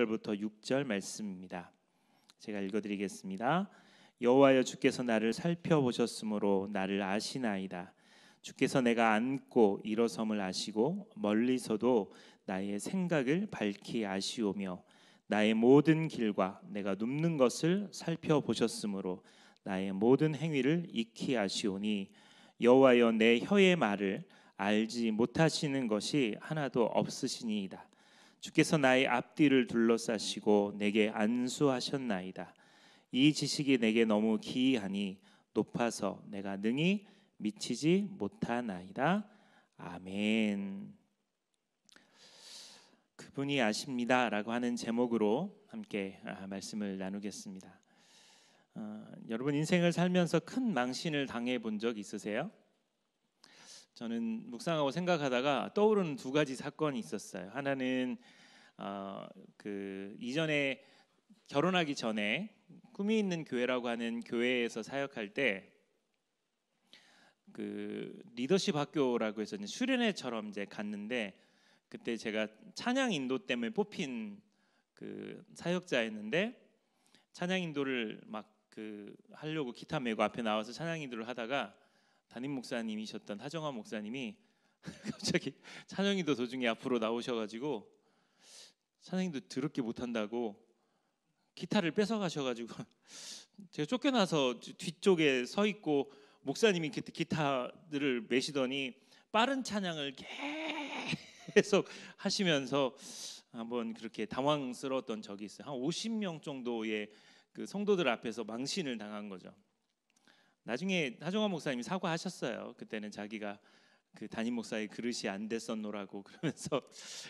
5절부터 6절 말씀입니다. 제가 읽어드리겠습니다. 여호와여, 주께서 나를 살펴보셨으므로 나를 아시나이다. 주께서 내가 앉고 일어섬을 아시고 멀리서도 나의 생각을 밝히 아시오며 나의 모든 길과 내가 눕는 것을 살펴보셨으므로 나의 모든 행위를 익히 아시오니 여호와여, 내 혀의 말을 알지 못하시는 것이 하나도 없으시니이다. 주께서 나의 앞뒤를 둘러싸시고 내게 안수하셨나이다. 이 지식이 내게 너무 기이하니 높아서 내가 능히 미치지 못하나이다. 아멘. 그분이 아십니다 라고 하는 제목으로 함께 말씀을 나누겠습니다. 여러분, 인생을 살면서 큰 망신을 당해 본 적 있으세요? 저는 묵상하고 생각하다가 떠오르는 두 가지 사건이 있었어요. 하나는 이전에 결혼하기 전에 꿈이 있는 교회라고 하는 교회에서 사역할 때 리더십 학교라고 해서 수련회처럼 이제 갔는데, 그때 제가 찬양 인도 때문에 뽑힌 사역자였는데, 찬양 인도를 막 하려고 기타 메고 앞에 나와서 찬양 인도를 하다가 담임 목사님이셨던 하정화 목사님이 갑자기 찬양 인도 도중에 앞으로 나오셔가지고 찬양 인도 더럽게 못한다고 기타를 뺏어 가셔가지고 제가 쫓겨나서 뒤쪽에 서 있고, 목사님이 그때 기타들을 메시더니 빠른 찬양을 계속 하시면서 한번 그렇게 당황스러웠던 적이 있어요. 한 50명 정도의 성도들 앞에서 망신을 당한 거죠. 나중에 하정화 목사님이 사과하셨어요. 그때는 자기가 담임 목사의 그릇이 안 됐었노라고 그러면서.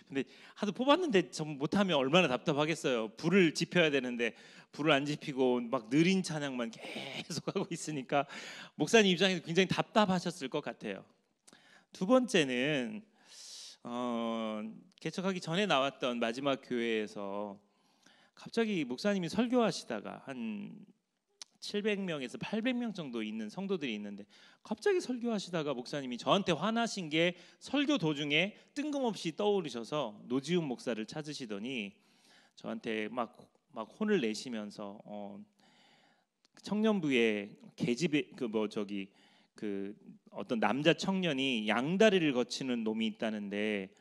근데 하도 뽑았는데 전 못하면 얼마나 답답하겠어요. 불을 지펴야 되는데 불을 안 지피고 막 느린 찬양만 계속 하고 있으니까 목사님 입장에서 굉장히 답답하셨을 것 같아요. 두 번째는 개척하기 전에 나왔던 마지막 교회에서 갑자기 목사님이 설교하시다가 한 700명에서 800명 정도 있는 성도들이 있는데, 갑자기 설교하시다가 목사님이 저한테 화나신 게 설교 도중에 뜬금없이 떠오르셔서 노지훈 목사를 찾으시더니 저한테 막 혼을 내시면서 청년부에 계집에 어떤 남자 청년이 양다리를 거치는 놈이 있다는데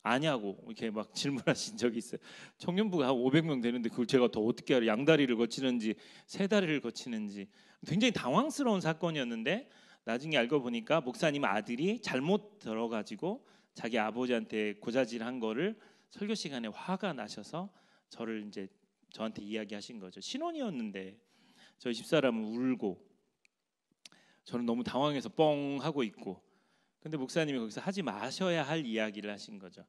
아냐고 이렇게 막 질문하신 적이 있어요. 청년부가 한 500명 되는데 그걸 제가 더 어떻게 알아요? 양다리를 거치는지 세 다리를 거치는지. 굉장히 당황스러운 사건이었는데, 나중에 알고 보니까 목사님 아들이 잘못 들어가지고 자기 아버지한테 고자질한 거를 설교 시간에 화가 나셔서 저한테 이야기하신 거죠. 신혼이었는데 저희 집사람은 울고 저는 너무 당황해서 뻥 하고 있고, 근데 목사님이 거기서 하지 마셔야 할 이야기를 하신 거죠.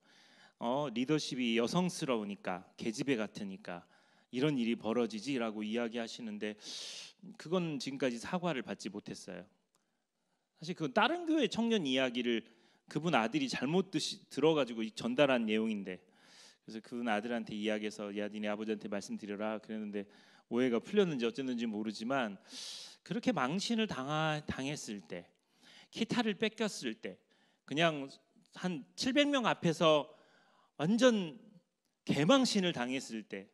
리더십이 여성스러우니까, 계집애 같으니까 이런 일이 벌어지지라고 이야기하시는데, 그건 지금까지 사과를 받지 못했어요. 사실 그건 다른 교회 청년 이야기를 그분 아들이 잘못 들어가지고 전달한 내용인데, 그래서 그분 아들한테 이야기해서 야, 니네 아버지한테 말씀드려라 그랬는데 오해가 풀렸는지 어쨌는지 모르지만, 그렇게 망신을 당했을 때, 기타를 뺏겼을 때, 그냥 한 700명 앞에서 완전 개망신을 당했을 때,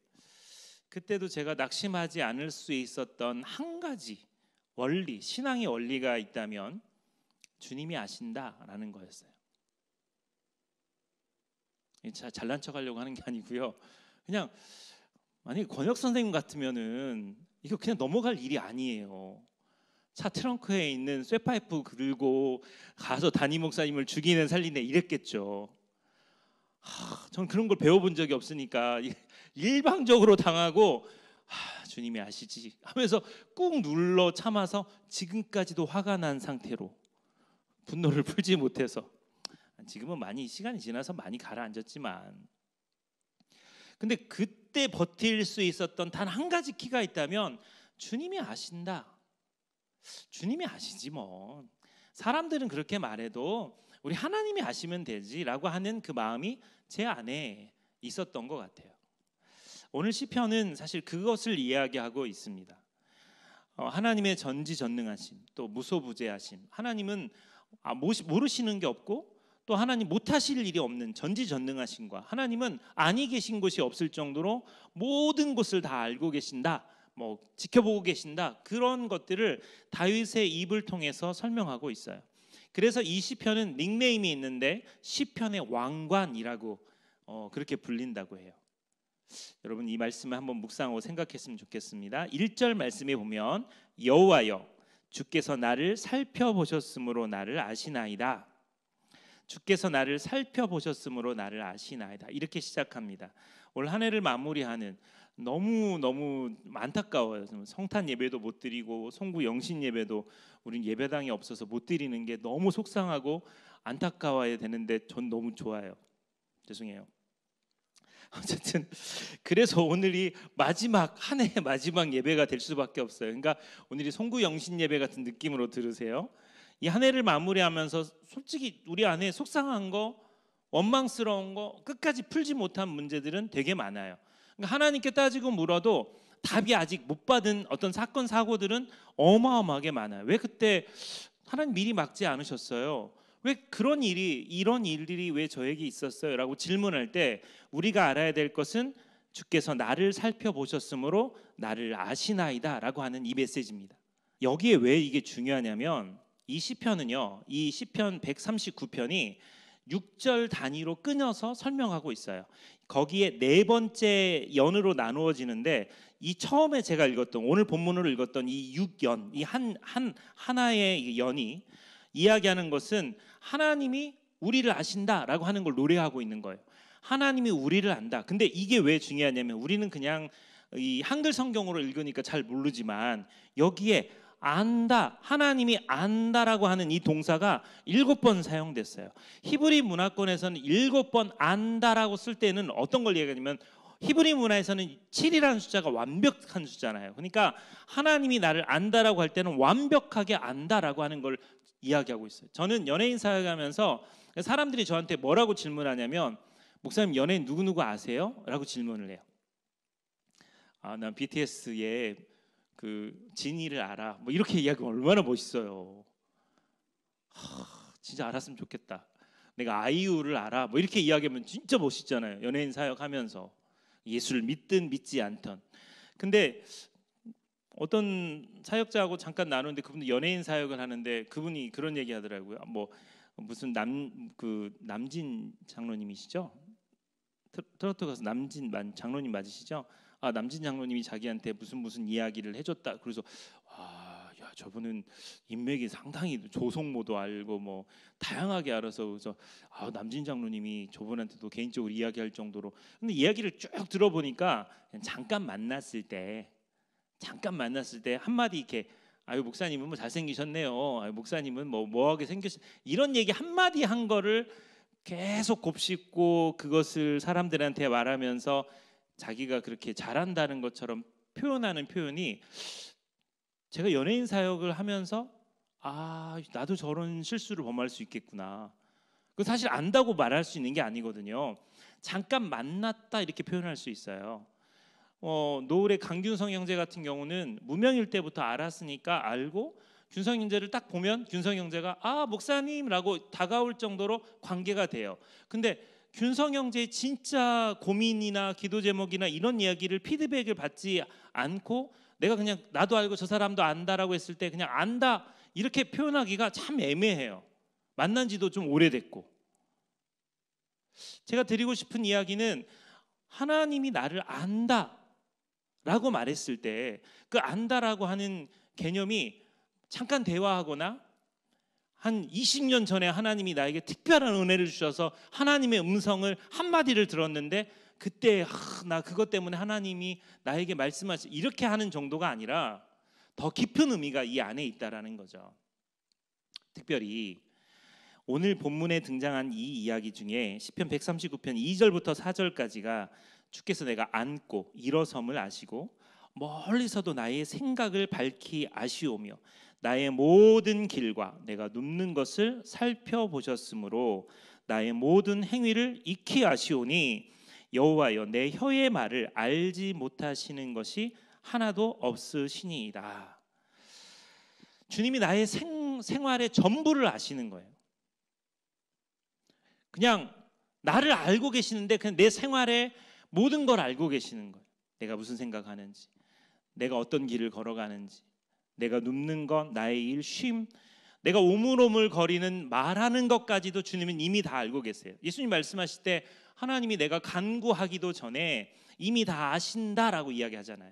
그때도 제가 낙심하지 않을 수 있었던 한 가지 원리, 신앙의 원리가 있다면 주님이 아신다라는 거였어요. 잘난 척하려고 하는 게 아니고요. 그냥 만약에 권혁 선생님 같으면은 이거 그냥 넘어갈 일이 아니에요. 차 트렁크에 있는 쇠파이프 들고 가서 담임 목사님을 죽이는 살리네 이랬겠죠. 전 그런 걸 배워본 적이 없으니까 일방적으로 당하고 주님이 아시지 하면서 꾹 눌러 참아서 지금까지도 화가 난 상태로 분노를 풀지 못해서, 지금은 많이 시간이 지나서 많이 가라앉았지만, 근데 그때 버틸 수 있었던 단 한 가지 키가 있다면 주님이 아신다. 주님이 아시지 뭐. 사람들은 그렇게 말해도 우리 하나님이 아시면 되지라고 하는 그 마음이 제 안에 있었던 것 같아요. 오늘 시편은 사실 그것을 이야기하고 있습니다. 하나님의 전지전능하심, 또 무소부재하심. 하나님은 모르시는 게 없고 또 하나님 못하실 일이 없는 전지전능하신과 하나님은 아니 계신 곳이 없을 정도로 모든 것을 다 알고 계신다, 뭐 지켜보고 계신다, 그런 것들을 다윗의 입을 통해서 설명하고 있어요. 그래서 이 시편은 닉네임이 있는데 시편의 왕관이라고 그렇게 불린다고 해요. 여러분 이 말씀을 한번 묵상하고 생각했으면 좋겠습니다. 1절 말씀에 보면 여호와여 주께서 나를 살펴보셨으므로 나를 아시나이다. 주께서 나를 살펴보셨으므로 나를 아시나이다. 이렇게 시작합니다. 올 한 해를 마무리하는 너무 안타까워요. 성탄 예배도 못 드리고 송구 영신 예배도 우린 예배당이 없어서 못 드리는 게 너무 속상하고 안타까워야 되는데 전 너무 좋아요. 죄송해요. 어쨌든 그래서 오늘이 마지막 한 해의 마지막 예배가 될 수밖에 없어요. 그러니까 오늘이 송구 영신 예배 같은 느낌으로 들으세요. 이 한 해를 마무리하면서 솔직히 우리 안에 속상한 거, 원망스러운 거, 끝까지 풀지 못한 문제들은 되게 많아요. 그러니까 하나님께 따지고 물어도 답이 아직 못 받은 어떤 사건 사고들은 어마어마하게 많아요. 왜 그때 하나님 미리 막지 않으셨어요? 왜 그런 일이, 이런 일들이 왜 저에게 있었어요? 라고 질문할 때 우리가 알아야 될 것은 주께서 나를 살펴보셨으므로 나를 아시나이다 라고 하는 이 메시지입니다. 여기에 왜 이게 중요하냐면 이 시편은요, 이 시편 139편이 6절 단위로 끊어서 설명하고 있어요. 거기에 네 번째 연으로 나누어지는데 이 처음에 제가 읽었던, 오늘 본문으로 읽었던 이 6연, 이 하나의 연이 이야기하는 것은 하나님이 우리를 아신다라고 하는 걸 노래하고 있는 거예요. 하나님이 우리를 안다. 근데 이게 왜 중요하냐면 우리는 그냥 이 한글 성경으로 읽으니까 잘 모르지만 여기에 안다, 하나님이 안다라고 하는 이 동사가 7번 사용됐어요. 히브리 문화권에서는 7번 안다라고 쓸 때는 어떤 걸 얘기하냐면 히브리 문화에서는 7이라는 숫자가 완벽한 숫자잖아요. 그러니까 하나님이 나를 안다라고 할 때는 완벽하게 안다라고 하는 걸 이야기하고 있어요. 저는 연예인 사역하면서 사람들이 저한테 뭐라고 질문하냐면 목사님 연예인 누구누구 아세요? 라고 질문을 해요. 난 BTS의 그 지니를 알아. 뭐 이렇게 이야기하면 얼마나 멋있어요. 진짜 알았으면 좋겠다. 내가 아이유를 알아. 뭐 이렇게 이야기하면 진짜 멋있잖아요. 연예인 사역하면서 예수를 믿든 믿지 않던. 근데 어떤 사역자하고 잠깐 나누는데 그분도 연예인 사역을 하는데 그분이 그런 얘기 하더라고요. 뭐 무슨 남진 장로님이시죠? 트로트 가수 남진 장로님 맞으시죠? 남진 장로님이 자기한테 무슨 이야기를 해줬다. 그래서 야 저분은 인맥이 상당히 조성모도 알고 뭐 다양하게 알아서 그래서 남진 장로님이 저분한테도 개인적으로 이야기할 정도로. 근데 이야기를 쭉 들어보니까 잠깐 만났을 때 한마디 이렇게 아유 목사님은 뭐 잘생기셨네요. 아유 목사님은 뭐하게 생겼 이런 얘기 한마디 한 거를 계속 곱씹고 그것을 사람들한테 말하면서 자기가 그렇게 잘한다는 것처럼 표현하는 표현이 제가 연예인 사역을 하면서 나도 저런 실수를 범할 수 있겠구나. 그 사실 안다고 말할 수 있는 게 아니거든요. 잠깐 만났다 이렇게 표현할 수 있어요. 노을의 강균성 형제 같은 경우는 무명일 때부터 알았으니까 알고 균성 형제를 딱 보면 균성 형제가 목사님라고 다가올 정도로 관계가 돼요. 근데 균성 형제의 진짜 고민이나 기도 제목이나 이런 이야기를 피드백을 받지 않고 내가 그냥 나도 알고 저 사람도 안다라고 했을 때 그냥 안다 이렇게 표현하기가 참 애매해요. 만난 지도 좀 오래됐고. 제가 드리고 싶은 이야기는 하나님이 나를 안다라고 말했을 때 그 안다라고 하는 개념이 잠깐 대화하거나 한 20년 전에 하나님이 나에게 특별한 은혜를 주셔서 하나님의 음성을 한마디를 들었는데 그때 나 그것 때문에 하나님이 나에게 말씀하시 이렇게 하는 정도가 아니라 더 깊은 의미가 이 안에 있다라는 거죠. 특별히 오늘 본문에 등장한 이 이야기 중에 시편 139편 2절부터 4절까지가 주께서 내가 안고 일어섬을 아시고 멀리서도 나의 생각을 밝히 아시오며 나의 모든 길과 내가 눕는 것을 살펴보셨으므로 나의 모든 행위를 익히 아시오니 여호와여 내 혀의 말을 알지 못하시는 것이 하나도 없으시니이다. 주님이 나의 생활의 전부를 아시는 거예요. 그냥 나를 알고 계시는데 그냥 내 생활의 모든 걸 알고 계시는 거예요. 내가 무슨 생각하는지, 내가 어떤 길을 걸어가는지, 내가 눕는 것, 나의 일, 쉼, 내가 오물오물 거리는 말하는 것까지도 주님은 이미 다 알고 계세요. 예수님 말씀하실 때 하나님이 내가 간구하기도 전에 이미 다 아신다라고 이야기하잖아요.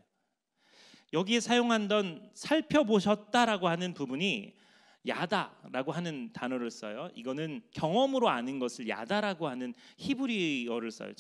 여기에 사용한던 살펴보셨다라고 하는 부분이 야다라고 하는 단어를 써요. 이거는 경험으로 아는 것을 야다라고 하는 히브리어를 써요.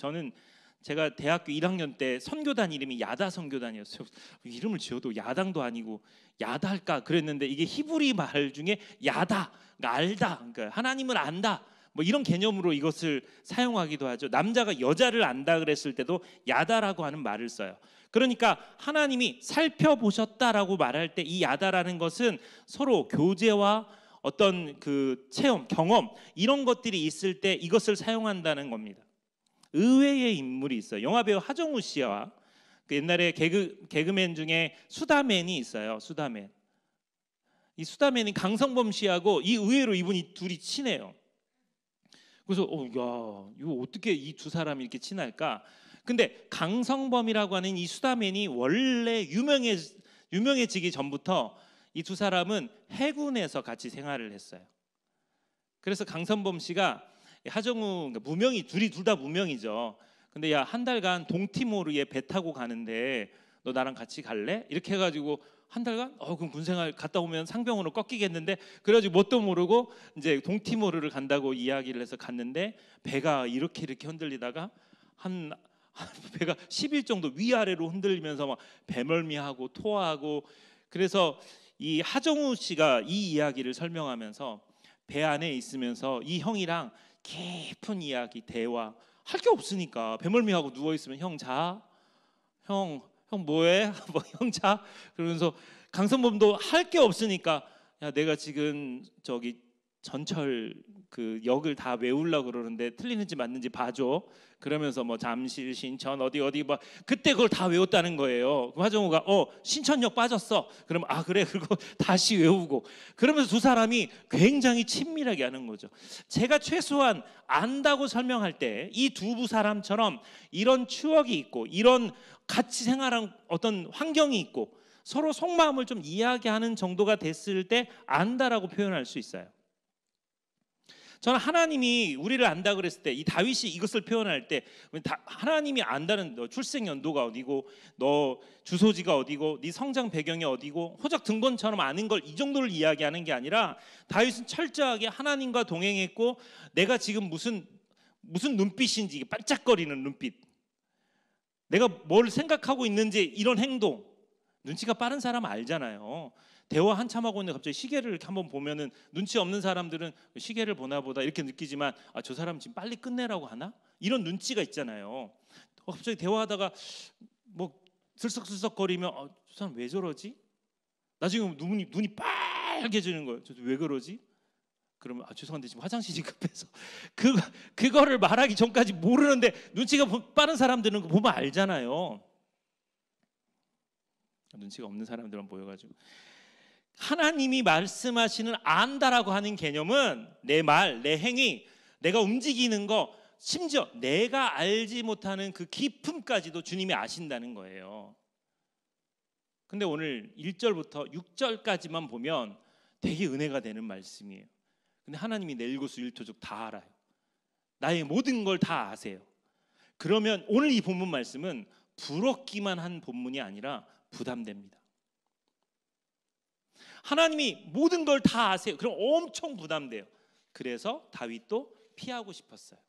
제가 대학교 1학년 때 선교단 이름이 야다 선교단이었어요. 이름을 지어도 야당도 아니고 야다할까 그랬는데 이게 히브리 말 중에 야다, 그러니까 알다, 그러니까 하나님을 안다, 뭐 이런 개념으로 이것을 사용하기도 하죠. 남자가 여자를 안다 그랬을 때도 야다라고 하는 말을 써요. 그러니까 하나님이 살펴보셨다라고 말할 때 이 야다라는 것은 서로 교제와 어떤 그 체험, 경험 이런 것들이 있을 때 이것을 사용한다는 겁니다. 의외의 인물이 있어요. 영화배우 하정우 씨와 그 옛날에 개그맨 중에 수다맨이 있어요. 수다맨. 이 수다맨이 강성범 씨하고 이 의외로 이분이 둘이 친해요. 그래서 야, 이거 어떻게 이 두 사람이 이렇게 친할까? 근데 강성범이라고 하는 이 수다맨이 원래 유명해지기 전부터 이 두 사람은 해군에서 같이 생활을 했어요. 그래서 강성범 씨가 하정우, 그러니까 무명이, 둘 다 무명이죠. 근데 야, 한 달간 동티모르에 배 타고 가는데 너 나랑 같이 갈래? 이렇게 해가지고 한 달간 그럼 군생활 갔다 오면 상병으로 꺾이겠는데, 그래가지고 뭣도 모르고 이제 동티모르를 간다고 이야기를 해서 갔는데 배가 이렇게 흔들리다가 배가 10일 정도 위아래로 흔들리면서 막 배멀미하고 토하고. 그래서 이 하정우 씨가 이 이야기를 설명하면서 배 안에 있으면서 이 형이랑 깊은 이야기, 대화 할 게 없으니까 배멀미하고 누워 있으면 형 자, 형 뭐해? 뭐 형 자. 그러면서 강성범도 할 게 없으니까 야, 내가 지금 저기 전철 그 역을 다 외우려고 그러는데 틀리는지 맞는지 봐줘. 그러면서 뭐 잠실, 신천 어디 뭐 그때 그걸 다 외웠다는 거예요. 그럼 하정우가 신천역 빠졌어. 그러면 아 그래, 그리고 다시 외우고. 그러면서 두 사람이 굉장히 친밀하게 하는 거죠. 제가 최소한 안다고 설명할 때 이 두 사람처럼 이런 추억이 있고 이런 같이 생활한 어떤 환경이 있고 서로 속마음을 좀 이야기하는 정도가 됐을 때 안다라고 표현할 수 있어요. 저는 하나님이 우리를 안다 그랬을 때 이 다윗이 이것을 표현할 때 하나님이 안다는 너 출생 연도가 어디고 너 주소지가 어디고 네 성장 배경이 어디고 호적 등본처럼 아는 걸 이 정도를 이야기하는 게 아니라 다윗은 철저하게 하나님과 동행했고 내가 지금 무슨 눈빛인지 반짝거리는 눈빛, 내가 뭘 생각하고 있는지 이런 행동, 눈치가 빠른 사람 알잖아요. 대화 한참 하고 있는데 갑자기 시계를 이렇게 한번 보면은 눈치 없는 사람들은 시계를 보나 보다 이렇게 느끼지만 저 사람 지금 빨리 끝내라고 하나? 이런 눈치가 있잖아요. 갑자기 대화하다가 뭐 들썩들썩거리면 저 사람 왜 저러지? 나 지금 눈이 빨개지는 거예요. 왜 그러지? 그러면 죄송한데 지금 화장실이 급해서 그거를 말하기 전까지 모르는데 눈치가 빠른 사람들은 보면 알잖아요. 눈치가 없는 사람들만 모여가지고 하나님이 말씀하시는 안다라고 하는 개념은 내 말, 내 행위, 내가 움직이는 거, 심지어 내가 알지 못하는 그 깊음까지도 주님이 아신다는 거예요. 근데 오늘 1절부터 6절까지만 보면 되게 은혜가 되는 말씀이에요. 근데 하나님이 내 일거수일투족 다 알아요. 나의 모든 걸 다 아세요. 그러면 오늘 이 본문 말씀은 부럽기만 한 본문이 아니라 부담됩니다. 하나님이 모든 걸 다 아세요. 그럼 엄청 부담돼요. 그래서 다윗도 피하고 싶었어요.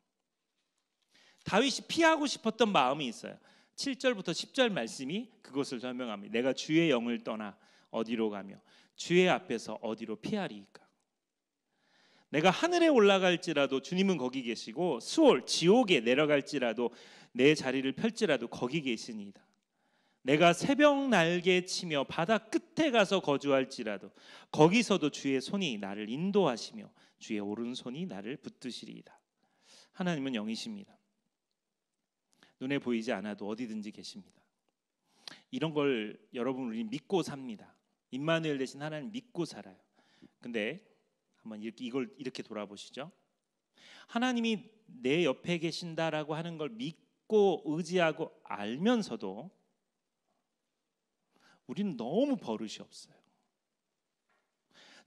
다윗이 피하고 싶었던 마음이 있어요. 7절부터 10절 말씀이 그것을 설명합니다. 내가 주의 영을 떠나 어디로 가며 주의 앞에서 어디로 피하리이까. 내가 하늘에 올라갈지라도 주님은 거기 계시고 수올 지옥에 내려갈지라도 내 자리를 펼지라도 거기 계시니이다. 내가 새벽 날개 치며 바다 끝에 가서 거주할지라도 거기서도 주의 손이 나를 인도하시며 주의 오른손이 나를 붙드시리이다. 하나님은 영이십니다. 눈에 보이지 않아도 어디든지 계십니다. 이런 걸 여러분 우리 믿고 삽니다. 임마누엘 되신 하나님 믿고 살아요. 근데 한번 이걸 이렇게 돌아보시죠. 하나님이 내 옆에 계신다라고 하는 걸 믿고 의지하고 알면서도 우리는 너무 버릇이 없어요.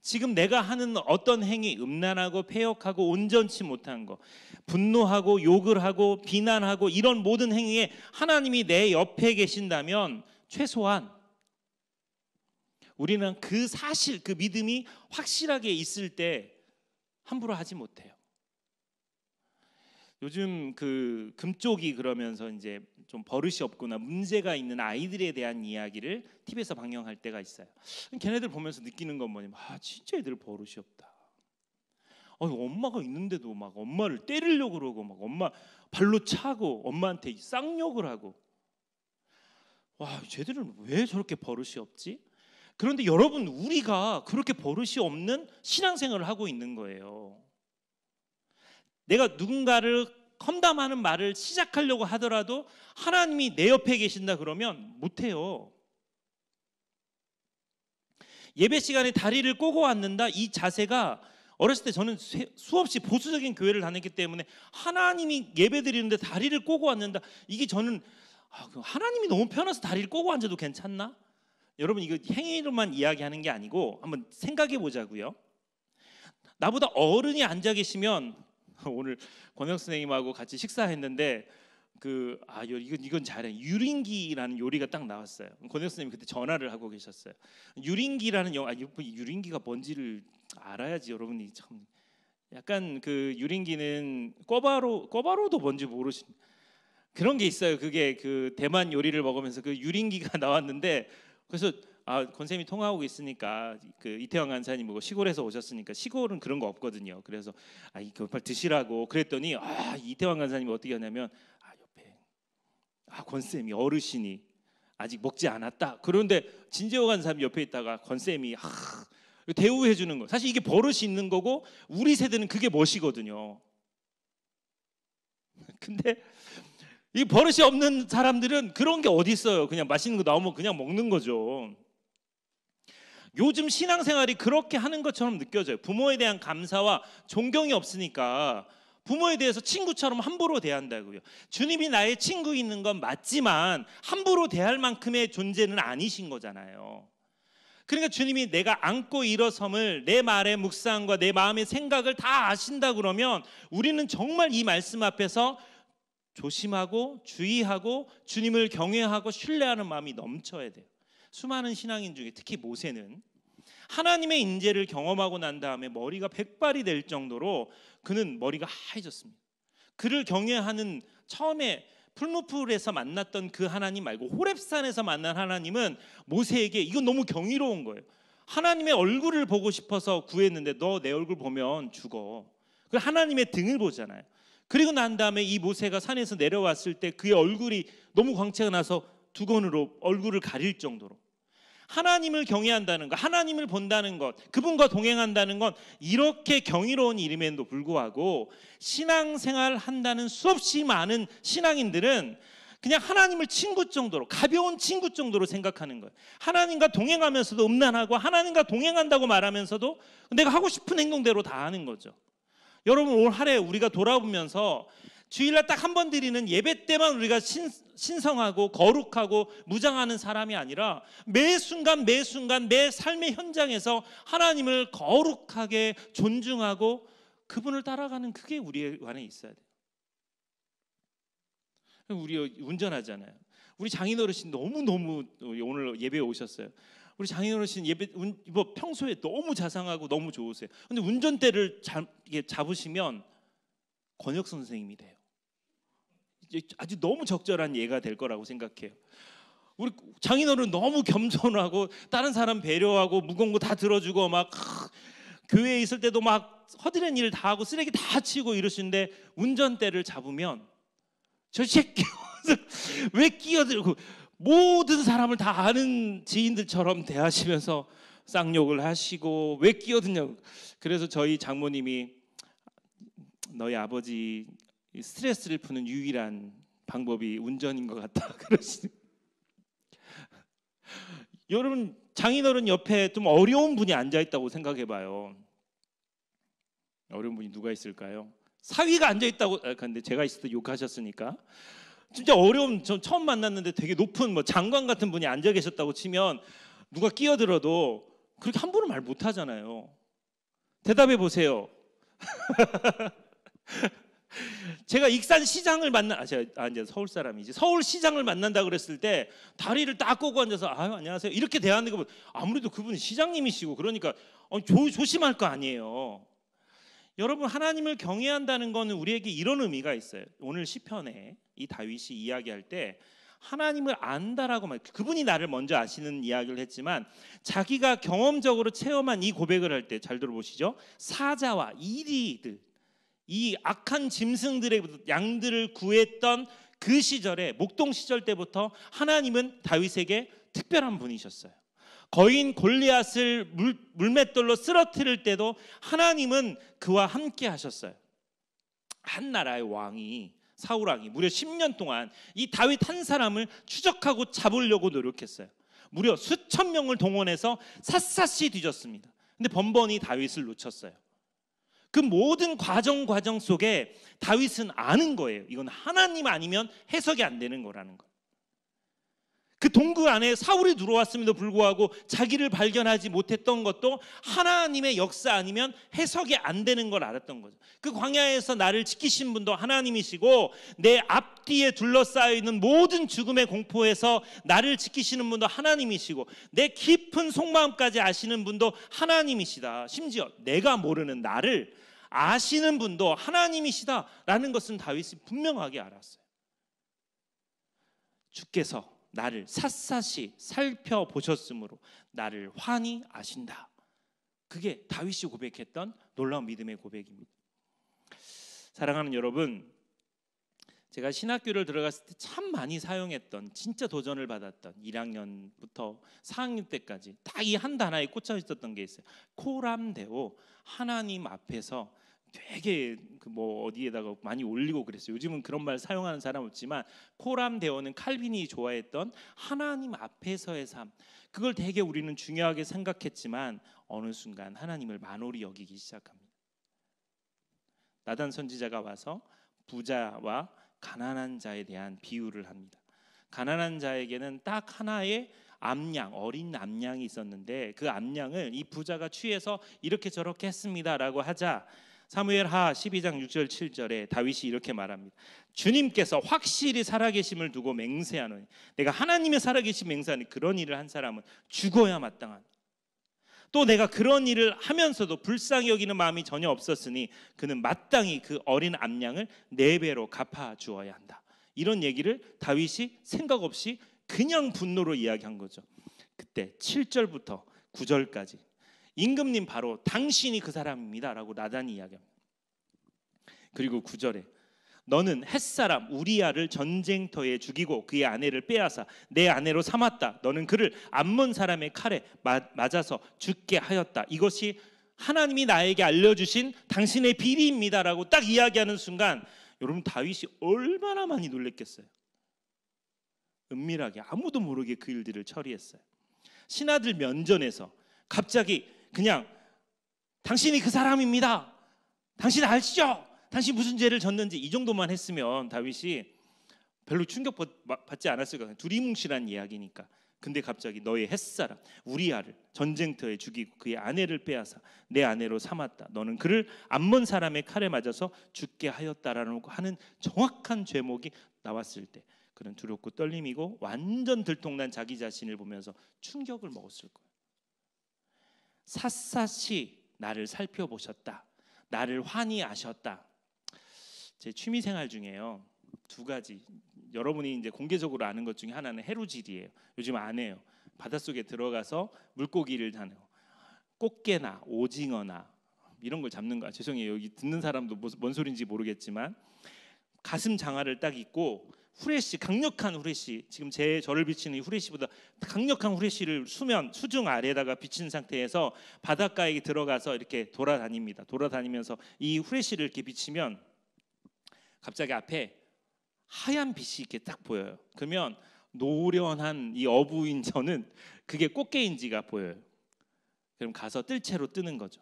지금 내가 하는 어떤 행위, 음란하고 패역하고 온전치 못한 거, 분노하고 욕을 하고 비난하고 이런 모든 행위에 하나님이 내 옆에 계신다면 최소한 우리는 그 사실, 그 믿음이 확실하게 있을 때 함부로 하지 못해요. 요즘 그 금쪽이 그러면서 이제 좀 버릇이 없거나 문제가 있는 아이들에 대한 이야기를 TV에서 방영할 때가 있어요. 걔네들 보면서 느끼는 건 뭐냐면 진짜 애들 버릇이 없다. 엄마가 있는데도 막 엄마를 때리려고 그러고 막 엄마 발로 차고 엄마한테 쌍욕을 하고 쟤들은 왜 저렇게 버릇이 없지? 그런데 여러분, 우리가 그렇게 버릇이 없는 신앙생활을 하고 있는 거예요. 내가 누군가를 험담하는 말을 시작하려고 하더라도 하나님이 내 옆에 계신다 그러면 못해요. 예배 시간에 다리를 꼬고 앉는다, 이 자세가 어렸을 때 저는 수없이 보수적인 교회를 다녔기 때문에 하나님이 예배 드리는데 다리를 꼬고 앉는다, 이게 저는 하나님이 너무 편해서 다리를 꼬고 앉아도 괜찮나? 여러분, 이거 행위로만 이야기하는 게 아니고 한번 생각해 보자고요. 나보다 어른이 앉아 계시면, 오늘 권혁 선생님하고 같이 식사했는데 이건 잘해. 유린기라는 요리가 딱 나왔어요. 권혁 선생님 그때 전화를 하고 계셨어요. 유린기라는 유린기가 뭔지를 알아야지 여러분이 참. 약간 그 유린기는 꿔바로도 뭔지 모르신 그런 게 있어요. 그게 그 대만 요리를 먹으면서 그 유린기가 나왔는데, 그래서 권 선생님이 통화하고 있으니까 그 이태원 간사님 뭐 시골에서 오셨으니까, 시골은 그런 거 없거든요. 그래서 이거 빨리 드시라고 그랬더니 이태원 간사님이 어떻게 하냐면 옆에 권 쌤이 어르신이 아직 먹지 않았다. 그런데 진재호 간사님 옆에 있다가 권 쌤이 대우해 주는 거. 사실 이게 버릇이 있는 거고 우리 세대는 그게 멋이거든요. 근데 이 버릇이 없는 사람들은 그런 게 어디 있어요. 그냥 맛있는 거 나오면 그냥 먹는 거죠. 요즘 신앙생활이 그렇게 하는 것처럼 느껴져요. 부모에 대한 감사와 존경이 없으니까 부모에 대해서 친구처럼 함부로 대한다고요. 주님이 나의 친구 있는 건 맞지만 함부로 대할 만큼의 존재는 아니신 거잖아요. 그러니까 주님이 내가 안고 일어섬을 내 말의 묵상과 내 마음의 생각을 다 아신다 그러면 우리는 정말 이 말씀 앞에서 조심하고 주의하고 주님을 경외하고 신뢰하는 마음이 넘쳐야 돼요. 수많은 신앙인 중에 특히 모세는 하나님의 인재를 경험하고 난 다음에 머리가 백발이 될 정도로 그는 머리가 하얘졌습니다. 그를 경외하는, 처음에 풀무풀에서 만났던 그 하나님 말고 호렙산에서 만난 하나님은 모세에게 이건 너무 경이로운 거예요. 하나님의 얼굴을 보고 싶어서 구했는데 너 내 얼굴 보면 죽어. 그 하나님의 등을 보잖아요. 그리고 난 다음에 이 모세가 산에서 내려왔을 때 그의 얼굴이 너무 광채가 나서 두건으로 얼굴을 가릴 정도로 하나님을 경외한다는 것, 하나님을 본다는 것, 그분과 동행한다는 건 이렇게 경이로운 일임에도 불구하고 신앙생활 한다는 수없이 많은 신앙인들은 그냥 하나님을 친구 정도로, 가벼운 친구 정도로 생각하는 거예요. 하나님과 동행하면서도 음란하고 하나님과 동행한다고 말하면서도 내가 하고 싶은 행동대로 다 하는 거죠. 여러분, 올 한 해 우리가 돌아보면서 주일날 딱 한 번 드리는 예배 때만 우리가 신성하고 거룩하고 무장하는 사람이 아니라 매 순간 매 순간 내 삶의 현장에서 하나님을 거룩하게 존중하고 그분을 따라가는, 그게 우리 안에 있어야 돼요. 우리 운전하잖아요. 우리 장인 어르신 너무 오늘 예배에 오셨어요. 우리 장인 어르신 예배 뭐 평소에 너무 자상하고 너무 좋으세요. 근데 운전대를 잡으시면 권혁 선생님이 돼요. 아주 너무 적절한 예가 될 거라고 생각해요. 우리 장인어른 너무 겸손하고 다른 사람 배려하고 무거운 거 다 들어주고 막 교회에 있을 때도 막 허드렛 일 다 하고 쓰레기 다 치고 이러시는데 운전대를 잡으면 저 새끼 왜 끼어들고 모든 사람을 다 아는 지인들처럼 대하시면서 쌍욕을 하시고 왜 끼어드냐고. 그래서 저희 장모님이 너희 아버지 스트레스를 푸는 유일한 방법이 운전인 것 같다 그러시는. 여러분, 장인어른 옆에 좀 어려운 분이 앉아 있다고 생각해 봐요. 어려운 분이 누가 있을까요? 사위가 앉아 있다고. 근데 제가 있을 때 욕하셨으니까. 진짜 어려운, 저 처음 만났는데 되게 높은 뭐 장관 같은 분이 앉아 계셨다고 치면 누가 끼어들어도 그렇게 함부로 말 못 하잖아요. 대답해 보세요. 제가 익산 시장을 제가 이제 서울 사람이지, 서울 시장을 만난다 그랬을 때 다리를 딱 꼬고 앉아서 아유 안녕하세요 이렇게 대하는 거 보면 아무래도 그분이 시장님이시고 그러니까 조심할 거 아니에요. 여러분, 하나님을 경외한다는 것은 우리에게 이런 의미가 있어요. 오늘 시편에 이 다윗이 이야기할 때 하나님을 안다라고 그분이 나를 먼저 아시는 이야기를 했지만 자기가 경험적으로 체험한 이 고백을 할 때 잘 들어보시죠. 사자와 이리들, 이 악한 짐승들의 양들을 구했던 그 시절에, 목동 시절 때부터 하나님은 다윗에게 특별한 분이셨어요. 거인 골리앗을 물맷돌로 쓰러뜨릴 때도 하나님은 그와 함께 하셨어요. 한 나라의 왕이, 사울 왕이 무려 10년 동안 이 다윗 한 사람을 추적하고 잡으려고 노력했어요. 무려 수천 명을 동원해서 샅샅이 뒤졌습니다. 근데 번번이 다윗을 놓쳤어요. 그 모든 과정 속에 다윗은 아는 거예요. 이건 하나님 아니면 해석이 안 되는 거라는 거. 그 동굴 안에 사울이 들어왔음에도 불구하고 자기를 발견하지 못했던 것도 하나님의 역사 아니면 해석이 안 되는 걸 알았던 거죠. 그 광야에서 나를 지키신 분도 하나님이시고 내 앞뒤에 둘러싸여 있는 모든 죽음의 공포에서 나를 지키시는 분도 하나님이시고 내 깊은 속마음까지 아시는 분도 하나님이시다. 심지어 내가 모르는 나를 아시는 분도 하나님이시다라는 것은 다윗이 분명하게 알았어요. 주께서 나를 샅샅이 살펴보셨으므로 나를 환히 아신다. 그게 다윗이 고백했던 놀라운 믿음의 고백입니다. 사랑하는 여러분, 제가 신학교를 들어갔을 때 참 많이 사용했던, 진짜 도전을 받았던 1학년부터 4학년 때까지 다 이 한 단어에 꽂혀 있었던 게 있어요. 코람데오, 하나님 앞에서 되게 뭐 어디에다가 많이 올리고 그랬어요. 요즘은 그런 말 사용하는 사람 없지만 코람데오는 칼빈이 좋아했던 하나님 앞에서의 삶, 그걸 되게 우리는 중요하게 생각했지만 어느 순간 하나님을 만홀히 여기기 시작합니다. 나단 선지자가 와서 부자와 가난한 자에 대한 비유를 합니다. 가난한 자에게는 딱 하나의 암양, 어린 암양이 있었는데 그 암양을 이 부자가 취해서 이렇게 저렇게 했습니다라고 하자 사무엘하 12장 6절 7절에 다윗이 이렇게 말합니다. 주님께서 확실히 살아계심을 두고 맹세하노니, 내가 하나님의 살아계심 맹세하니 그런 일을 한 사람은 죽어야 마땅하다. 또 내가 그런 일을 하면서도 불쌍히 여기는 마음이 전혀 없었으니 그는 마땅히 그 어린 암양을 4배로 갚아주어야 한다. 이런 얘기를 다윗이 생각 없이 그냥 분노로 이야기한 거죠. 그때 7절부터 9절까지 임금님 바로 당신이 그 사람입니다 라고 나단이 이야기합니다. 그리고 9절에 너는 햇사람 우리야를 전쟁터에 죽이고 그의 아내를 빼앗아 내 아내로 삼았다. 너는 그를 암몬 사람의 칼에 맞아서 죽게 하였다. 이것이 하나님이 나에게 알려주신 당신의 비리입니다 라고 딱 이야기하는 순간 여러분, 다윗이 얼마나 많이 놀랬겠어요. 은밀하게 아무도 모르게 그 일들을 처리했어요. 신하들 면전에서 갑자기 그냥 당신이 그 사람입니다. 당신 아시죠? 당신 무슨 죄를 졌는지 이 정도만 했으면 다윗이 별로 충격받지 않았을 거예요. 두리뭉실한 이야기니까. 근데 갑자기 너의 햇사람 우리야를 전쟁터에 죽이고 그의 아내를 빼앗아 내 아내로 삼았다. 너는 그를 암몬 사람의 칼에 맞아서 죽게 하였다라는 하는 정확한 죄목이 나왔을 때 그는 두렵고 떨림이고 완전 들통난 자기 자신을 보면서 충격을 먹었을 거예요. 샅샅이 나를 살펴보셨다. 나를 환히 아셨다. 제 취미 생활 중에요 2가지, 여러분이 이제 공개적으로 아는 것 중에 하나는 해루질이에요. 요즘 안 해요. 바닷속에 들어가서 물고기를 잡는, 꽃게나 오징어나 이런 걸 잡는 거야. 죄송해요. 여기 듣는 사람도 뭔 소리인지 모르겠지만 가슴 장화를 딱 입고 후레쉬, 강력한 후레쉬, 지금 저를 비치는 이 후레쉬보다 강력한 후레쉬를 수중 아래에다가 비친 상태에서 바닷가에 들어가서 이렇게 돌아다닙니다. 돌아다니면서 이 후레쉬를 이렇게 비치면 갑자기 앞에 하얀 빛이 이렇게 딱 보여요. 그러면 노련한 이 어부인 저는 그게 꽃게인지가 보여요. 그럼 가서 뜰채로 뜨는 거죠.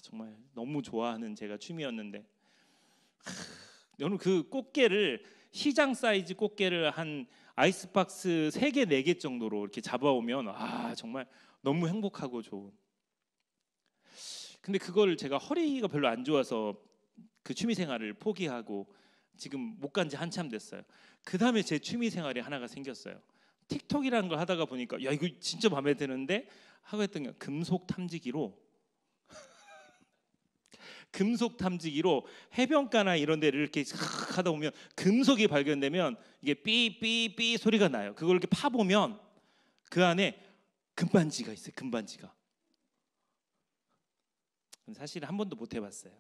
정말 너무 좋아하는 제가 취미였는데 여러분 그 꽃게를 시장 사이즈 꽃게를 한 아이스박스 3개 4개 정도로 이렇게 잡아오면 정말 너무 행복하고 좋은. 근데 그걸 제가 허리가 별로 안 좋아서 그 취미 생활을 포기하고 지금 못 간 지 한참 됐어요. 그 다음에 제 취미 생활이 하나가 생겼어요. 틱톡이라는 걸 하다가 보니까 야 이거 진짜 마음에 드는데 하고 했던 게 금속 탐지기로 해변가나 이런 데를 이렇게 하다 보면 금속이 발견되면 이게 삐삐삐 소리가 나요. 그걸 이렇게 파보면 그 안에 금반지가 있어요. 금반지가. 사실 한 번도 못 해봤어요.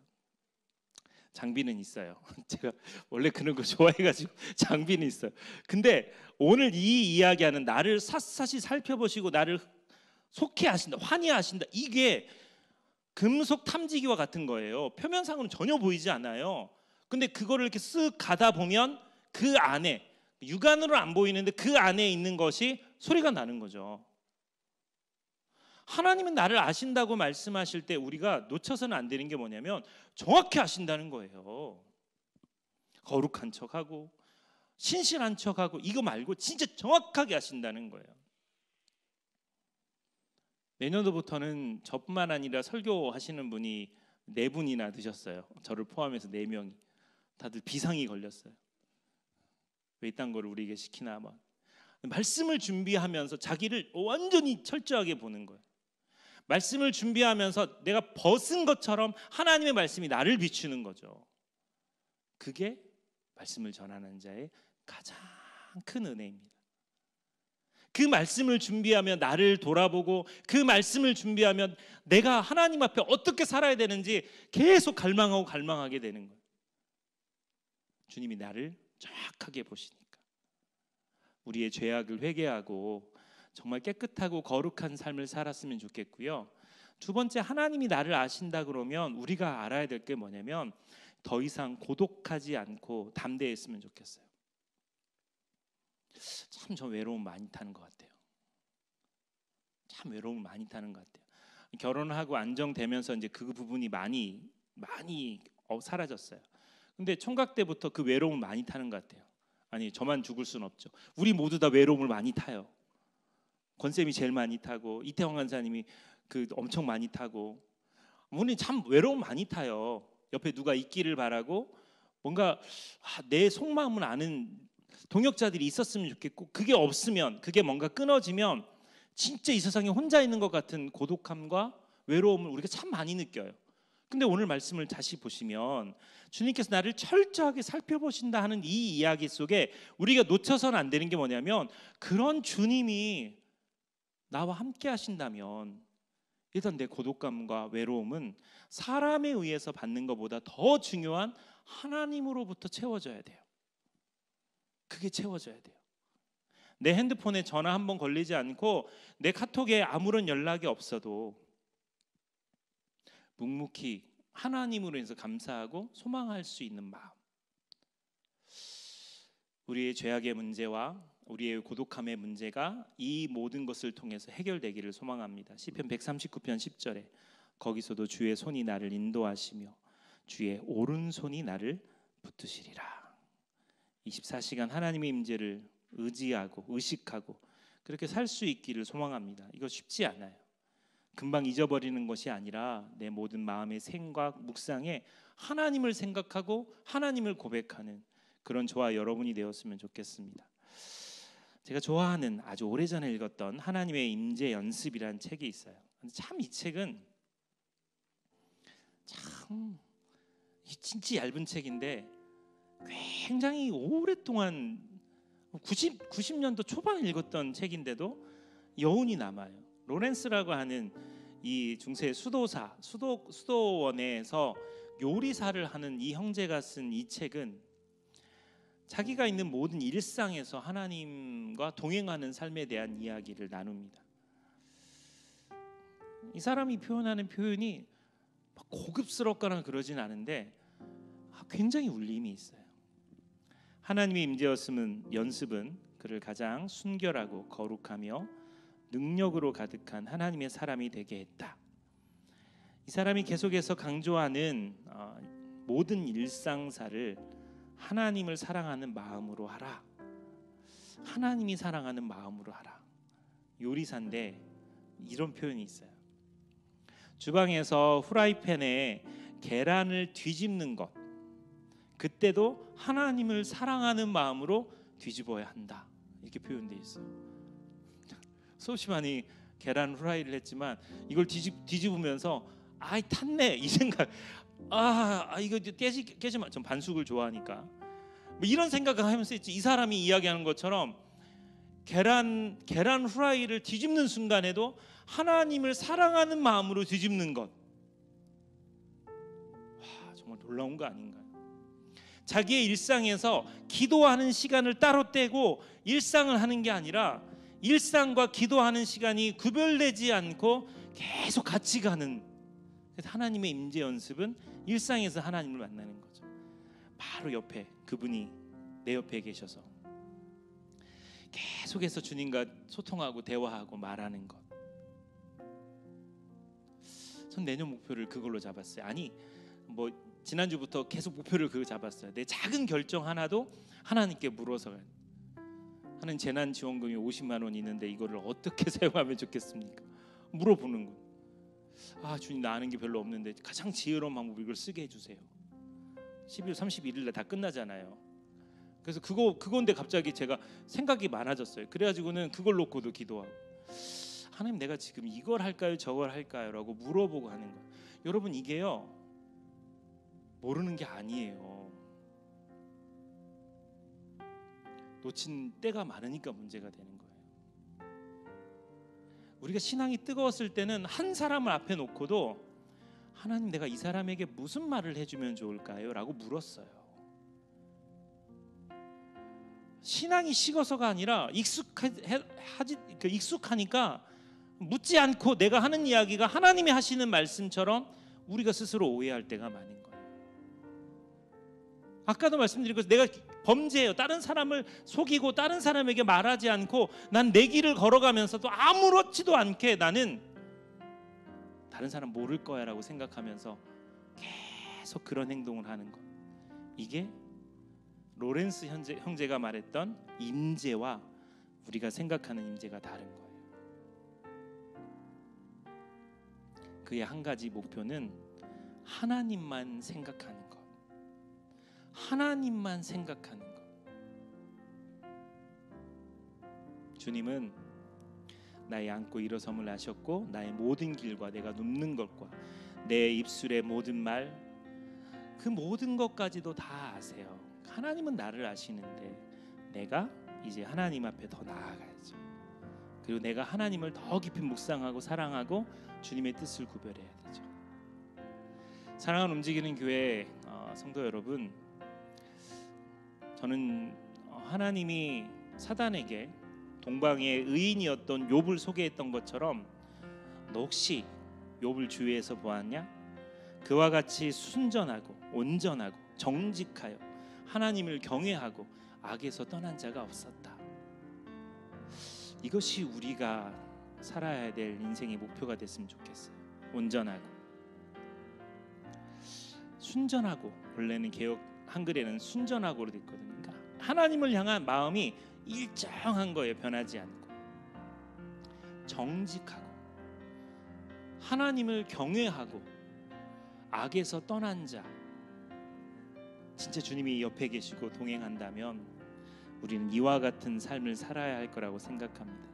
장비는 있어요. 제가 원래 그런 거 좋아해가지고 장비는 있어요. 근데 오늘 이 이야기하는 나를 샅샅이 살펴보시고 나를 속히 아신다, 환히 아신다, 이게 금속 탐지기와 같은 거예요. 표면상으로는 전혀 보이지 않아요. 근데 그거를 이렇게 쓱 가다 보면 그 안에, 육안으로 안 보이는데 그 안에 있는 것이 소리가 나는 거죠. 하나님은 나를 아신다고 말씀하실 때 우리가 놓쳐서는 안 되는 게 뭐냐면 정확히 아신다는 거예요. 거룩한 척하고 신실한 척하고 이거 말고 진짜 정확하게 아신다는 거예요. 내년도부터는 저뿐만 아니라 설교하시는 분이 4분이나 드셨어요. 저를 포함해서 4명이. 다들 비상이 걸렸어요. 왜 이딴 거를 우리에게 시키나 막. 말씀을 준비하면서 자기를 완전히 철저하게 보는 거예요. 말씀을 준비하면서 내가 벗은 것처럼 하나님의 말씀이 나를 비추는 거죠. 그게 말씀을 전하는 자의 가장 큰 은혜입니다. 그 말씀을 준비하면 나를 돌아보고 그 말씀을 준비하면 내가 하나님 앞에 어떻게 살아야 되는지 계속 갈망하게 되는 거예요. 주님이 나를 정확하게 보시니까 우리의 죄악을 회개하고 정말 깨끗하고 거룩한 삶을 살았으면 좋겠고요. 두 번째, 하나님이 나를 아신다 그러면 우리가 알아야 될 게 뭐냐면 더 이상 고독하지 않고 담대했으면 좋겠어요. 참 저 외로움 많이 타는 것 같아요. 참 외로움 많이 타는 것 같아요. 결혼을 하고 안정되면서 이제 그 부분이 많이 사라졌어요. 근데 총각 때부터 그 외로움 많이 타는 것 같아요. 아니 저만 죽을 순 없죠. 우리 모두 다 외로움을 많이 타요. 권쌤이 제일 많이 타고 이태원 간사님이 그 엄청 많이 타고 우리 참 외로움 많이 타요. 옆에 누가 있기를 바라고 뭔가 내 속마음을 아는 동역자들이 있었으면 좋겠고 그게 없으면 그게 뭔가 끊어지면 진짜 이 세상에 혼자 있는 것 같은 고독함과 외로움을 우리가 참 많이 느껴요. 근데 오늘 말씀을 다시 보시면 주님께서 나를 철저하게 살펴보신다 하는 이 이야기 속에 우리가 놓쳐서는 안 되는 게 뭐냐면 그런 주님이 나와 함께 하신다면 일단 내 고독감과 외로움은 사람에 의해서 받는 것보다 더 중요한 하나님으로부터 채워져야 돼요. 그게 채워져야 돼요. 내 핸드폰에 전화 한 번 걸리지 않고 내 카톡에 아무런 연락이 없어도 묵묵히 하나님으로 인해서 감사하고 소망할 수 있는 마음. 우리의 죄악의 문제와 우리의 고독함의 문제가 이 모든 것을 통해서 해결되기를 소망합니다. 시편 139편 10절에 거기서도 주의 손이 나를 인도하시며 주의 오른손이 나를 붙드시리라. 24시간 하나님의 임재를 의지하고 의식하고 그렇게 살 수 있기를 소망합니다. 이거 쉽지 않아요. 금방 잊어버리는 것이 아니라 내 모든 마음의 생각, 묵상에 하나님을 생각하고 하나님을 고백하는 그런 저와 여러분이 되었으면 좋겠습니다. 제가 좋아하는 아주 오래전에 읽었던 하나님의 임재 연습이라는 책이 있어요. 참 이 책은 참 진짜 얇은 책인데 굉장히 오랫동안 90년도 초반에 읽었던 책인데도 여운이 남아요. 로렌스라고 하는 이 중세 수도원에서 요리사를 하는 이 형제가 쓴 이 책은 자기가 있는 모든 일상에서 하나님과 동행하는 삶에 대한 이야기를 나눕니다. 이 사람이 표현하는 표현이 막 고급스럽거나 그러진 않은데 굉장히 울림이 있어요. 하나님의 임재였음은 연습은 그를 가장 순결하고 거룩하며 능력으로 가득한 하나님의 사람이 되게 했다. 이 사람이 계속해서 강조하는 모든 일상사를 하나님을 사랑하는 마음으로 하라. 하나님이 사랑하는 마음으로 하라. 요리사인데 이런 표현이 있어요. 주방에서 후라이팬에 계란을 뒤집는 것, 그때도 하나님을 사랑하는 마음으로 뒤집어야 한다. 이렇게 표현되어 있어요. 수없이 많이 계란 후라이를 했지만 이걸 뒤집으면서 아이 탔네 이 생각. 이거 깨지만 전 반숙을 좋아하니까 뭐 이런 생각을 하면서 있지. 이 사람이 이야기하는 것처럼 계란 후라이를 뒤집는 순간에도 하나님을 사랑하는 마음으로 뒤집는 것. 정말 놀라운 거 아닌가요? 자기의 일상에서 기도하는 시간을 따로 떼고 일상을 하는 게 아니라 일상과 기도하는 시간이 구별되지 않고 계속 같이 가는, 하나님의 임재 연습은 일상에서 하나님을 만나는 거죠. 바로 옆에 그분이 내 옆에 계셔서 계속해서 주님과 소통하고 대화하고 말하는 것. 전 내년 목표를 그걸로 잡았어요. 아니 뭐 지난주부터 계속 목표를 그거 잡았어요. 내 작은 결정 하나도 하나님께 물어서 하는 재난지원금이 50만 원 있는데 이거를 어떻게 사용하면 좋겠습니까? 물어보는 거. 주님 나 아는 게 별로 없는데 가장 지혜로운 방법 이걸 쓰게 해주세요. 12월 31일에 다 끝나잖아요. 그래서 그건데 갑자기 제가 생각이 많아졌어요. 그래가지고는 그걸 놓고도 기도하고, 하나님 내가 지금 이걸 할까요 저걸 할까요 라고 물어보고 하는 거예요. 여러분 이게요 모르는 게 아니에요. 놓친 때가 많으니까 문제가 되는 거예요. 우리가 신앙이 뜨거웠을 때는 한 사람을 앞에 놓고도 하나님 내가 이 사람에게 무슨 말을 해주면 좋을까요? 라고 물었어요. 신앙이 식어서가 아니라 익숙하니까 묻지 않고 내가 하는 이야기가 하나님이 하시는 말씀처럼 우리가 스스로 오해할 때가 많은 거예요. 아까도 말씀드린 것처럼 내가 범죄예요. 다른 사람을 속이고 다른 사람에게 말하지 않고 난 내 길을 걸어가면서도 아무렇지도 않게 나는 다른 사람 모를 거야 라고 생각하면서 계속 그런 행동을 하는 것. 이게 로렌스 형제가 말했던 임재와 우리가 생각하는 임재가 다른 거예요. 그의 한 가지 목표는 하나님만 생각하는 것. 하나님만 생각하는 것. 주님은 나의 안고 일어섬을 아셨고 나의 모든 길과 내가 눕는 것과 내 입술의 모든 말, 그 모든 것까지도 다 아세요. 하나님은 나를 아시는데 내가 이제 하나님 앞에 더 나아가야죠. 그리고 내가 하나님을 더 깊이 묵상하고 사랑하고 주님의 뜻을 구별해야 되죠. 사랑하는 움직이는 교회 성도 여러분, 저는 하나님이 사단에게 동방의 의인이었던 욥을 소개했던 것처럼 너 혹시 욥을 주위에서 보았냐? 그와 같이 순전하고 온전하고 정직하여 하나님을 경외하고 악에서 떠난 자가 없었다. 이것이 우리가 살아야 될 인생의 목표가 됐으면 좋겠어요. 온전하고 순전하고, 원래는 개역 한글에는 순전하고로 돼 있거든요. 그러니까 하나님을 향한 마음이 일정한 거예요. 변하지 않고. 정직하고 하나님을 경외하고 악에서 떠난 자, 진짜 주님이 옆에 계시고 동행한다면 우리는 이와 같은 삶을 살아야 할 거라고 생각합니다.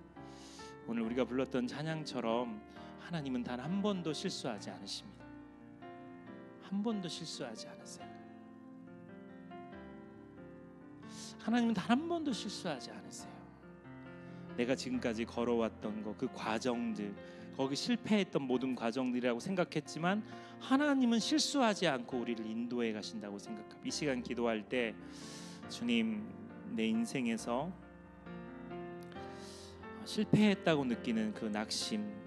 오늘 우리가 불렀던 찬양처럼 하나님은 단 한 번도 실수하지 않으십니다. 한 번도 실수하지 않으세요. 하나님은 단 한 번도 실수하지 않으세요. 내가 지금까지 걸어왔던 거, 그 과정들, 거기 실패했던 모든 과정들이라고 생각했지만 하나님은 실수하지 않고 우리를 인도해 가신다고 생각합니다. 이 시간 기도할 때 주님, 내 인생에서 실패했다고 느끼는 그 낙심,